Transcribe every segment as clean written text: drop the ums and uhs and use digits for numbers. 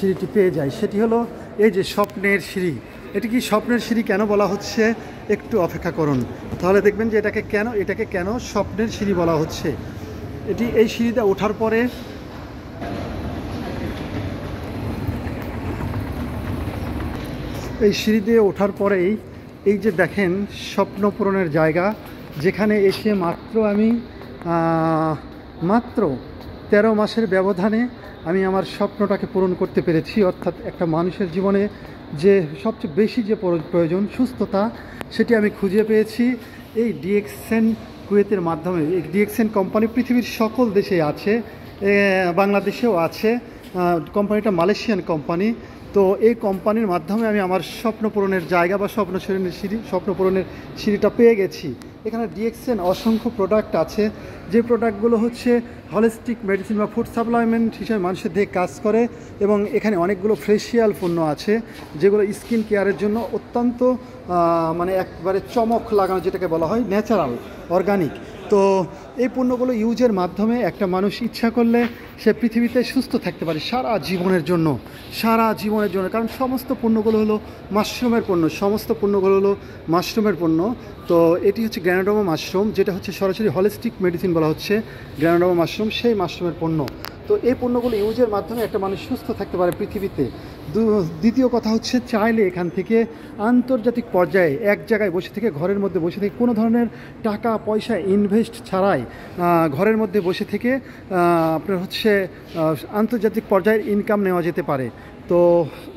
সিঁড়িটি পেয়ে যাই, সেটি হলো এই যে স্বপ্নের সিঁড়ি। এটি কি স্বপ্নের সিঁড়ি কেন বলা হচ্ছে একটু অপেক্ষা করুন, তাহলে দেখবেন যে এটাকে কেন স্বপ্নের সিঁড়ি বলা হচ্ছে। এটি এই সিঁড়িতে ওঠার পরে এই সিঁড়ি দিয়ে ওঠার পরেই এই যে দেখেন স্বপ্ন পূরণের জায়গা, যেখানে এসে আমি মাত্র 13 মাসের ব্যবধানে আমি আমার স্বপ্নটাকে পূরণ করতে পেরেছি। অর্থাৎ একটা মানুষের জীবনে যে সবচেয়ে বেশি যে প্রয়োজন সুস্থতা, সেটি আমি খুঁজে পেয়েছি এই ডিএক্সএন কুয়েতের মাধ্যমে। এই ডিএক্সএন কোম্পানি পৃথিবীর সকল দেশে আছে, বাংলাদেশেও আছে। কোম্পানিটা মালয়েশিয়ান কোম্পানি। তো এই কোম্পানির মাধ্যমে আমি আমার স্বপ্ন পূরণের জায়গা বা স্বপ্ন পূরণের সিঁড়িটা পেয়ে গেছি। এখানে ডিএক্সএন অসংখ্য প্রোডাক্ট আছে, যে প্রোডাক্টগুলো হচ্ছে হলিস্টিক মেডিসিন বা ফুড সাপ্লাইমেন্ট হিসেবে মানুষের দেহে কাজ করে। এবং এখানে অনেকগুলো ফেসিয়াল পণ্য আছে, যেগুলো স্কিন কেয়ারের জন্য অত্যন্ত মানে একবারে চমক লাগানো, যেটাকে বলা হয় ন্যাচারাল অর্গানিক। তো এই পণ্যগুলো ইউজের মাধ্যমে একটা মানুষ ইচ্ছা করলে সে পৃথিবীতে সুস্থ থাকতে পারে সারা জীবনের জন্য। কারণ সমস্ত পণ্যগুলো হলো মাশরুমের পণ্য। তো এটি হচ্ছে গ্র্যানোডার্মা মাশরুম, যেটা হচ্ছে সরাসরি হলিস্টিক মেডিসিন বলা হচ্ছে গ্র্যানোডার্মা মাশরুম, সেই মাশরুমের পণ্য। তো এই পণ্যগুলো ইউজের মাধ্যমে একটা মানুষ সুস্থ থাকতে পারে পৃথিবীতে। দ্বিতীয় কথা হচ্ছে, চাইলে এখান থেকে আন্তর্জাতিক পর্যায়ে এক জায়গায় বসে থেকে, ঘরের মধ্যে বসে থেকে, কোনো ধরনের টাকা পয়সা ইনভেস্ট ছাড়াই ঘরের মধ্যে বসে থেকে আপনার হচ্ছে আন্তর্জাতিক পর্যায়ের ইনকাম নেওয়া যেতে পারে। তো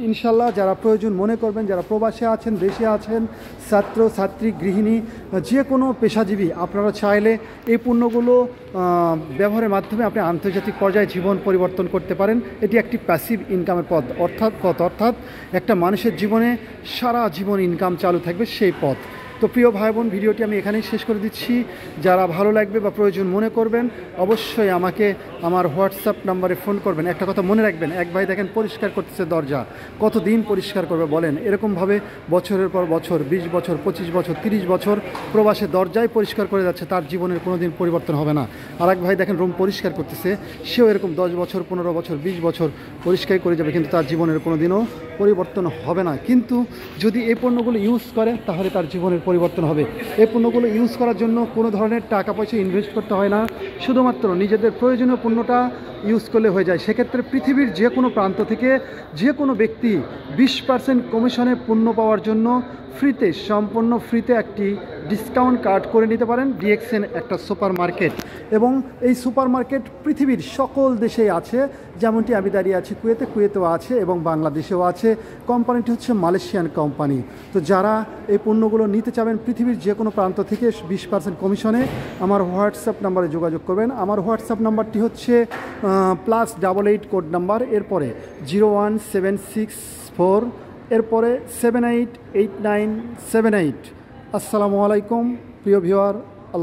ইনশাল্লাহ যারা প্রয়োজন মনে করবেন, যারা প্রবাসে আছেন, দেশে আছেন, ছাত্র ছাত্রী, গৃহিণী, যে কোনো পেশাজীবী, আপনারা চাইলে এই পণ্যগুলো ব্যবহারের মাধ্যমে আপনি আন্তর্জাতিক পর্যায়ে জীবন পরিবর্তন করতে পারেন। এটি একটি প্যাসিভ ইনকামের পথ, অর্থাৎ একটা মানুষের জীবনে সারা জীবন ইনকাম চালু থাকবে সেই পথ। তো প্রিয় ভাই বোন, ভিডিওটি আমি এখানেই শেষ করে দিচ্ছি। যারা ভালো লাগবে বা প্রয়োজন মনে করবেন, অবশ্যই আমাকে আমার হোয়াটসঅ্যাপ নাম্বারে ফোন করবেন। একটা কথা মনে রাখবেন, এক ভাই দেখেন পরিষ্কার করতেছে দরজা, কতদিন পরিষ্কার করবে বলেন? এরকমভাবে বছরের পর বছর, 20 বছর, 25 বছর, 30 বছর প্রবাসে দরজায় পরিষ্কার করে যাচ্ছে, তার জীবনের কোনো দিন পরিবর্তন হবে না। আর এক ভাই দেখেন রুম পরিষ্কার করতেছে, সেও এরকম 10 বছর, 15 বছর, 20 বছর পরিষ্কার করে যাবে, কিন্তু তার জীবনের কোনো দিনও পরিবর্তন হবে না। কিন্তু যদি এই পণ্যগুলো ইউজ করে, তাহলে তার জীবনের পরিবর্তন হবে। এই পণ্যগুলো ইউজ করার জন্য কোনো ধরনের টাকা পয়সা ইনভেস্ট করতে হয় না, শুধুমাত্র নিজেদের প্রয়োজনীয় পণ্যটা ইউজ করলে হয়ে যায়। সেক্ষেত্রে পৃথিবীর যে কোনো প্রান্ত থেকে যে কোনো ব্যক্তি 20% কমিশনে পণ্য পাওয়ার জন্য সম্পূর্ণ ফ্রিতে একটি ডিসকাউন্ট কার্ড করে নিতে পারেন। ডিএক্সএন একটা সুপার মার্কেট, এবং এই সুপার মার্কেট পৃথিবীর সকল দেশেই আছে। যেমনটি আমি দাঁড়িয়ে আছি কুয়েতেও আছে এবং বাংলাদেশেও আছে। কোম্পানিটি হচ্ছে মালয়েশিয়ান কোম্পানি। তো যারা এই পণ্যগুলো নিতে চাবেন পৃথিবীর যে কোনো প্রান্ত থেকে 20% কমিশনে, আমার হোয়াটসঅ্যাপ নাম্বারে যোগাযোগ করবেন। আমার হোয়াটসঅ্যাপ নাম্বারটি হচ্ছে +88 কোড নাম্বার, এরপরে 01764, এরপরে 788978। আসসালামু আলাইকুম প্রিয় ভিউয়ার।